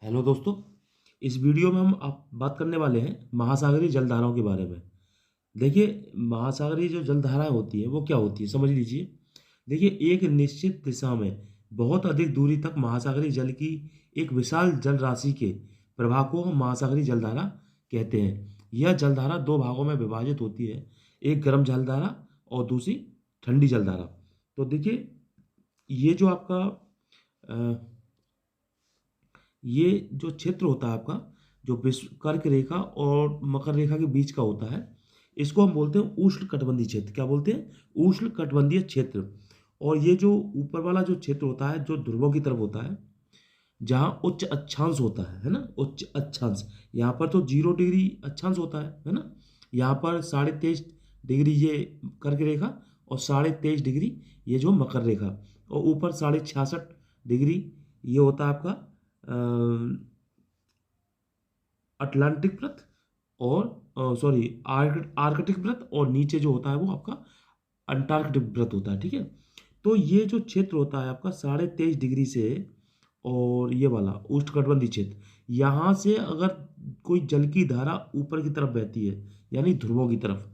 Hello दोस्तों। इस video में हम आप बात करने वाले हैं महासागरीय जलधाराओं के बारे में। देखिए, महासागरीय जो जलधाराएं होती है वो क्या होती है समझ लीजिए। देखिए, एक निश्चित दिशा में बहुत अधिक दूरी तक महासागरीय जल की एक विशाल जल राशि के प्रवाह को हम महासागरीय जलधारा कहते हैं। यह जलधारा दो भागों में विभाजित होती है, एक गर्म जलधारा और दूसरी ठंडी जलधारा। तो देखिए, ये जो आपका अ, ये जो क्षेत्र होता है आपका, जो विश्व कर्क रेखा और मकर रेखा के बीच का होता है, इसको हम बोलते हैं उष्ण कटिबंधीय क्षेत्र। क्या बोलते हैं? उष्ण कटिबंधीय क्षेत्र। और ये जो ऊपर वाला जो क्षेत्र होता है, जो ध्रुवों की तरफ होता है, जहाँ उच्च अक्षांश होता है ना, उच्च अक्षांश। यहाँ पर तो 0 डिग्री अक्षांश होता है ना। यहाँ पर 23.5 डिग्री ये कर्क रेखा और 23.5 डिग्री ये जो मकर रेखा, और ऊपर 66.5 डिग्री ये होता है आपका अटलांटिक व्रत और सॉरी आर्कटिक व्रत, और नीचे जो होता है वो आपका अंटार्कटिक व्रत होता है। ठीक है। तो ये जो क्षेत्र होता है आपका 23.5 डिग्री से, और ये वाला उष्णकटिबंधीय क्षेत्र, यहाँ से अगर कोई जल की धारा ऊपर की तरफ बहती है, यानी ध्रुवों की तरफ,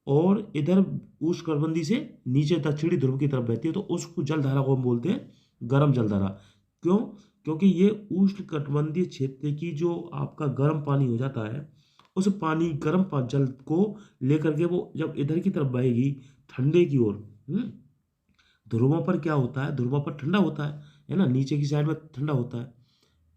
और इधर उष्णकटिबंधीय से नीचे दक्षिणी ध्रुव की तरफ बहती है, तो उस जल धारा को हम बोलते हैं गर्म जल धारा। क्यों? क्योंकि ये उष्णकटिबंधीय क्षेत्र की जो आपका गर्म पानी हो जाता है, उस पानी जल को लेकर के वो जब इधर की तरफ बहेगी ठंडे की ओर, ध्रुवों पर क्या होता है, ध्रुवों पर ठंडा होता है ना, नीचे की साइड में ठंडा होता है।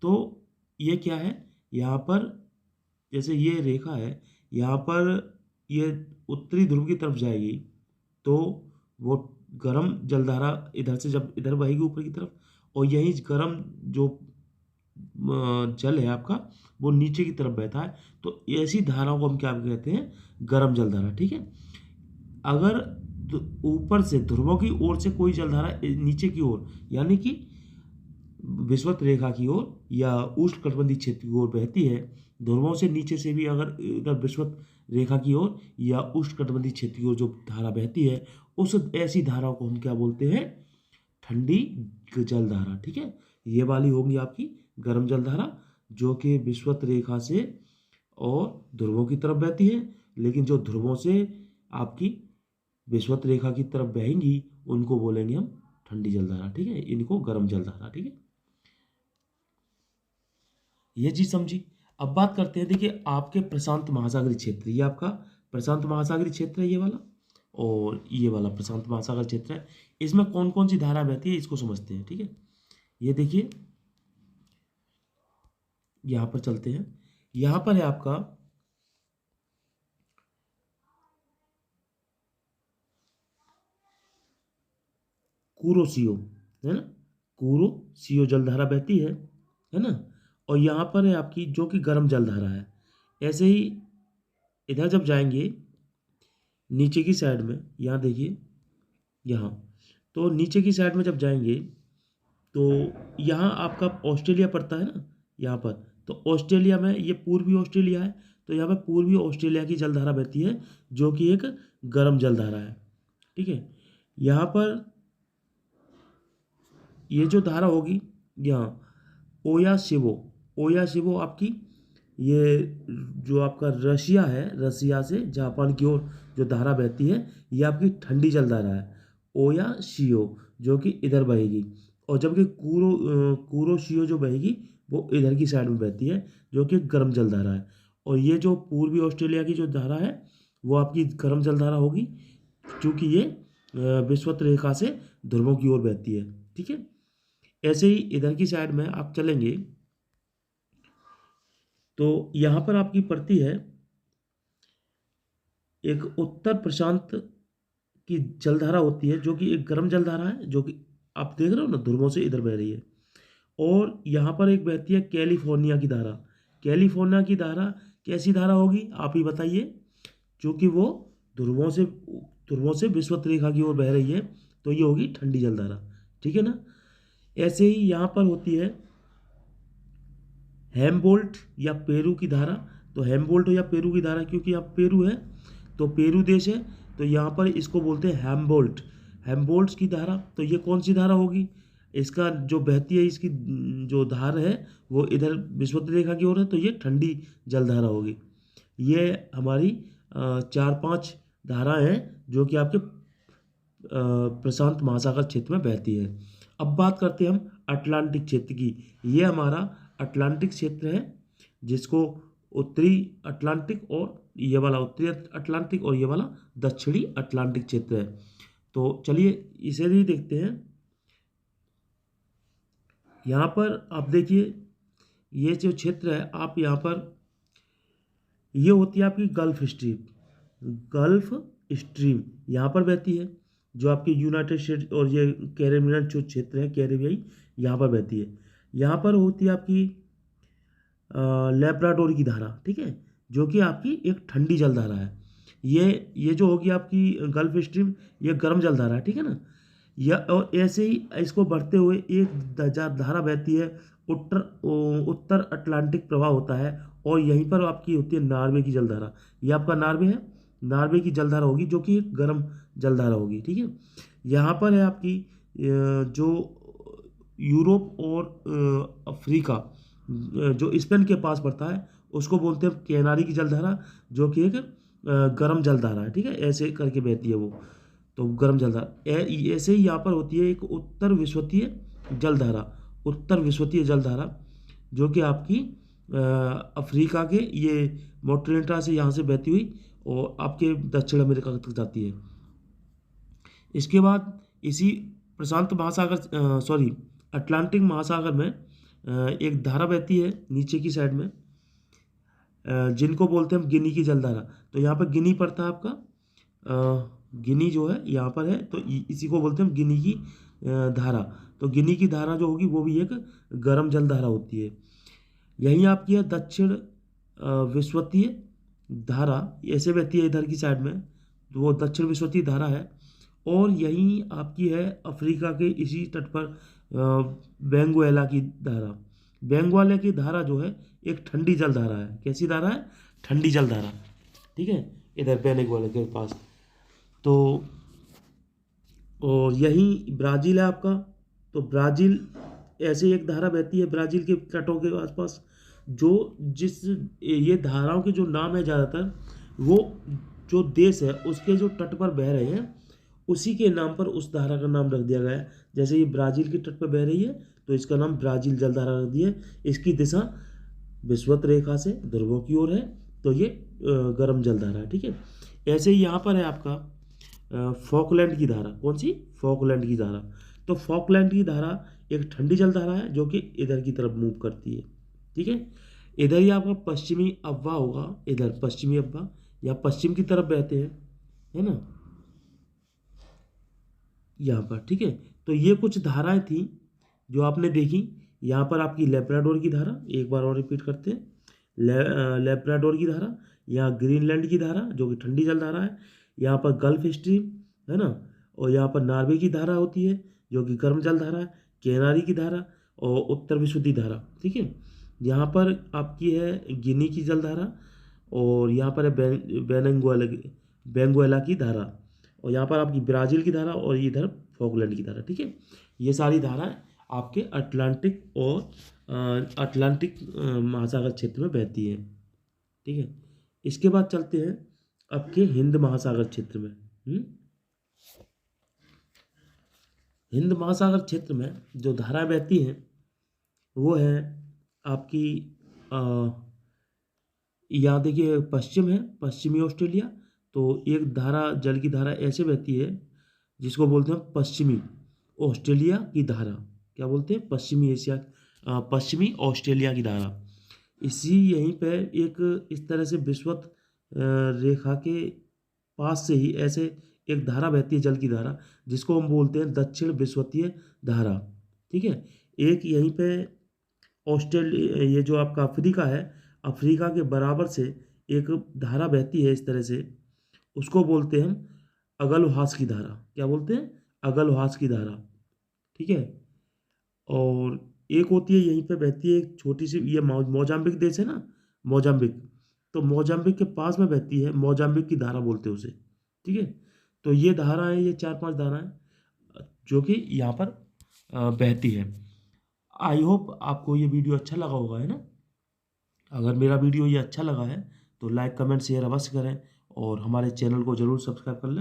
तो ये क्या है, यहाँ पर जैसे ये रेखा है, यहाँ पर ये उत्तरी ध्रुव की तरफ जाएगी, तो वो गर्म जलधारा इधर से जब इधर बहेगी ऊपर की तरफ, और यही गर्म जो जल है आपका, वो नीचे की तरफ बहता है। तो ऐसी धाराओं को हम क्या कहते हैं? गर्म जलधारा। ठीक है। अगर ऊपर से ध्रुवों की ओर से कोई जलधारा नीचे की ओर, यानी कि विषुवत रेखा की ओर या उष्णकटिबंधीय क्षेत्र की ओर बहती है, ध्रुवों से नीचे से भी अगर इधर विषुवत रेखा की ओर या उष्णकटिबंधीय क्षेत्र की ओर जो धारा बहती है, उस ऐसी धाराओं को हम क्या बोलते हैं? ठंडी जलधारा। ठीक है। ये वाली होगी आपकी गर्म जलधारा, जो कि विषुवत रेखा से और ध्रुवों की तरफ बहती है, लेकिन जो ध्रुवों से आपकी विषुवत रेखा की तरफ बहेंगी उनको बोलेंगे हम ठंडी जलधारा। ठीक है। इनको गर्म जलधारा। ठीक है। ये चीज समझी। अब बात करते हैं, देखिए, आपके प्रशांत महासागरीय क्षेत्र, ये आपका प्रशांत महासागरीय क्षेत्र है, ये वाला, और ये वाला प्रशांत महासागर क्षेत्र है। इसमें कौन कौन सी धारा बहती है इसको समझते हैं। ठीक है। ये देखिए, यहां पर चलते हैं। यहां पर है आपका कुरोशियो, है ना, कुरोशियो जलधारा बहती है ना। और यहाँ पर है आपकी जो कि गर्म जलधारा है। ऐसे ही इधर जब जाएंगे नीचे की साइड में, यहाँ देखिए, यहाँ, तो नीचे की साइड में जब जाएंगे तो यहाँ आपका ऑस्ट्रेलिया पड़ता है ना, यहाँ पर। तो ऑस्ट्रेलिया में, ये पूर्वी ऑस्ट्रेलिया है, तो यहाँ पर पूर्वी ऑस्ट्रेलिया की जलधारा बहती है, जो कि एक गर्म जलधारा है। ठीक है। यहाँ पर ये जो धारा होगी, यहाँ ओया शिवो आपकी, ये जो आपका रशिया है, रशिया से जापान की ओर जो धारा बहती है, ये आपकी ठंडी जलधारा है, ओया शियो, जो कि इधर बहेगी। और जबकि कुरोशियो जो बहेगी वो इधर की साइड में बहती है, जो कि गर्म जलधारा है। और ये जो पूर्वी ऑस्ट्रेलिया की जो धारा है वो आपकी गर्म जलधारा होगी, क्योंकि ये विषुवत रेखा से ध्रुवों की ओर बहती है। ठीक है। ऐसे ही इधर की साइड में आप चलेंगे तो यहाँ पर आपकी पड़ती है एक उत्तर प्रशांत की जलधारा होती है, जो कि एक गर्म जलधारा है, जो कि आप देख रहे हो ना, ध्रुवों से इधर बह रही है। और यहाँ पर एक बहती है कैलिफोर्निया की धारा। कैलिफोर्निया की धारा कैसी धारा होगी आप ही बताइए? क्योंकि वो ध्रुवों से विषुवत रेखा की ओर बह रही है, तो ये होगी ठंडी जलधारा। ठीक है ना। ऐसे ही यहाँ पर होती है हेमबोल्ट या पेरू की धारा। तो हेमबोल्ट या पेरू की धारा, क्योंकि यहाँ पेरू है, तो पेरू देश है, तो यहाँ पर इसको बोलते हैं हेमबोल्ट, हेमबोल्ट की धारा। तो ये कौन सी धारा होगी? इसका जो बहती है, इसकी जो धार है वो इधर विषुवत रेखा की ओर है, तो ये ठंडी जलधारा होगी। ये हमारी 4-5 धाराएं हैं जो कि आपके प्रशांत महासागर क्षेत्र में बहती है। अब बात करते हैं हम अटलांटिक क्षेत्र की। ये हमारा अटलांटिक क्षेत्र है, जिसको उत्तरी अटलांटिक और ये वाला उत्तरी अटलांटिक और ये वाला दक्षिणी अटलांटिक क्षेत्र है। तो चलिए इसे भी देखते हैं। यहाँ पर आप देखिए, ये जो क्षेत्र है, आप यहाँ पर ये होती है आपकी गल्फ स्ट्रीम। गल्फ स्ट्रीम यहाँ पर बहती है, जो आपके यूनाइटेड स्टेट और ये कैरेबियन जो क्षेत्र है कैरेबियाई, यहाँ पर बहती है। यहाँ पर होती है आपकी लेब्राडोर की धारा, ठीक है, जो कि आपकी एक ठंडी जलधारा है। ये जो होगी आपकी गल्फ स्ट्रीम, ये गर्म जलधारा है, ठीक है ना। यह और ऐसे ही इसको बढ़ते हुए एक धारा बहती है, उत्तर अटलांटिक प्रवाह होता है, और यहीं पर आपकी होती है नॉर्वे की जलधारा। ये आपका नॉर्वे है, नॉर्वे की जलधारा होगी जो कि एक गर्म जलधारा होगी, ठीक है। यहाँ पर है आपकी जो यूरोप और अफ्रीका, जो स्पेन के पास पड़ता है, उसको बोलते हैं कैनारी की जलधारा, जो कि एक गर्म जलधारा है, ठीक है। ऐसे करके बहती है वो, तो गर्म जलधारा। ऐसे ही यहाँ पर होती है एक उत्तर विषुवतीय जलधारा, उत्तर विषुवतीय जलधारा, जो कि आपकी अफ्रीका के ये मोन्टेनेग्रो से यहाँ से बहती हुई और आपके दक्षिण अमेरिका तक जाती है। इसके बाद इसी प्रशांत महासागर अटलांटिक महासागर में एक धारा बहती है नीचे की साइड में, जिनको बोलते हैं हम गिनी की जलधारा। तो यहाँ पर गिनी पड़ता है आपका, गिनी जो है यहाँ पर है, तो इसी को बोलते हैं हम गिनी की धारा। तो गिनी की धारा जो होगी वो भी एक गर्म जलधारा होती है। यहीं आपकी है दक्षिण विषुवतीय धारा, ऐसे बहती है इधर की साइड में, तो वो दक्षिण विषुवतीय धारा है। और यहीं आपकी है अफ्रीका के इसी तट पर बेंगुएला की धारा। बेंगुएला की धारा जो है एक ठंडी जलधारा है। कैसी धारा है? ठंडी जलधारा, ठीक है, इधर बेंगुएला के पास। तो और यहीं ब्राज़ील है आपका, तो ब्राज़ील ऐसे एक धारा बहती है ब्राज़ील के तटों के आसपास, जो जिस ये धाराओं के जो नाम है ज़्यादातर, वो जो देश है उसके जो तट पर बह रहे हैं उसी के नाम पर उस धारा का नाम रख दिया गया है। जैसे ये ब्राज़ील के तट पर बह रही है तो इसका नाम ब्राज़ील जलधारा रख दिया है। इसकी दिशा विषुवत रेखा से ध्रुवों की ओर है, तो ये गर्म जलधारा है, ठीक है। ऐसे ही यहाँ पर है आपका फॉकलैंड की धारा। कौन सी? फॉकलैंड की धारा। तो फॉकलैंड की धारा एक ठंडी जलधारा है जो कि इधर की तरफ मूव करती है, ठीक है। इधर ही आपका पश्चिमी अब्बा होगा, इधर पश्चिमी अब्बा या पश्चिम की तरफ बहते हैं, है ना, यहाँ पर, ठीक है। तो ये कुछ धाराएं थी जो आपने देखी। यहाँ पर आपकी लेब्राडोर की धारा, एक बार और रिपीट करते हैं, लेब्राडोर की धारा, यहाँ ग्रीनलैंड की धारा जो कि ठंडी जलधारा है, यहाँ पर गल्फ स्ट्रीम है ना, और यहाँ पर नॉर्वे की धारा होती है जो कि गर्म जलधारा है, कैनारी की धारा और उत्तर विषुवतीय धारा, ठीक है। यहाँ पर आपकी है गिनी की जलधारा, और यहाँ पर है बेंगुएला की धारा, और यहाँ पर आपकी ब्राज़ील की धारा, और इधर फॉकलैंड की धारा, ठीक है। ये सारी धाराएं आपके अटलांटिक और अटलांटिक महासागर क्षेत्र में बहती है, ठीक है। इसके बाद चलते हैं आपके हिंद महासागर क्षेत्र में। हिंद महासागर क्षेत्र में जो धाराएं बहती हैं वो है आपकी यहाँ देखिए पश्चिम है, पश्चिमी ऑस्ट्रेलिया। तो एक धारा, जल की धारा ऐसे बहती है जिसको बोलते हैं पश्चिमी ऑस्ट्रेलिया की धारा। क्या बोलते हैं? पश्चिमी ऑस्ट्रेलिया की धारा। इसी यहीं पे एक इस तरह से विषुवत रेखा के पास से ही ऐसे एक धारा बहती है, जल की धारा, जिसको हम बोलते हैं दक्षिण विषुवतीय धारा, ठीक है। एक यहीं पे ऑस्ट्रेलिया, ये जो आपका अफ्रीका है, अफ्रीका के बराबर से एक धारा बहती है इस तरह से, उसको बोलते हैं हम अगलहास की धारा। क्या बोलते हैं? अगलहास की धारा, ठीक है। और एक होती है यहीं पे बहती है एक छोटी सी, ये मोजाम्बिक देश है ना, मोजाम्बिक, तो मोजाम्बिक के पास में बहती है, मोजाम्बिक की धारा बोलते हैं उसे, ठीक है। तो ये धारा है, ये 4-5 धारा है जो कि यहाँ पर बहती है। आई होप आपको ये वीडियो अच्छा लगा होगा, है ना। अगर मेरा वीडियो ये अच्छा लगा है तो लाइक कमेंट शेयर अवश्य करें और हमारे चैनल को ज़रूर सब्सक्राइब कर लें।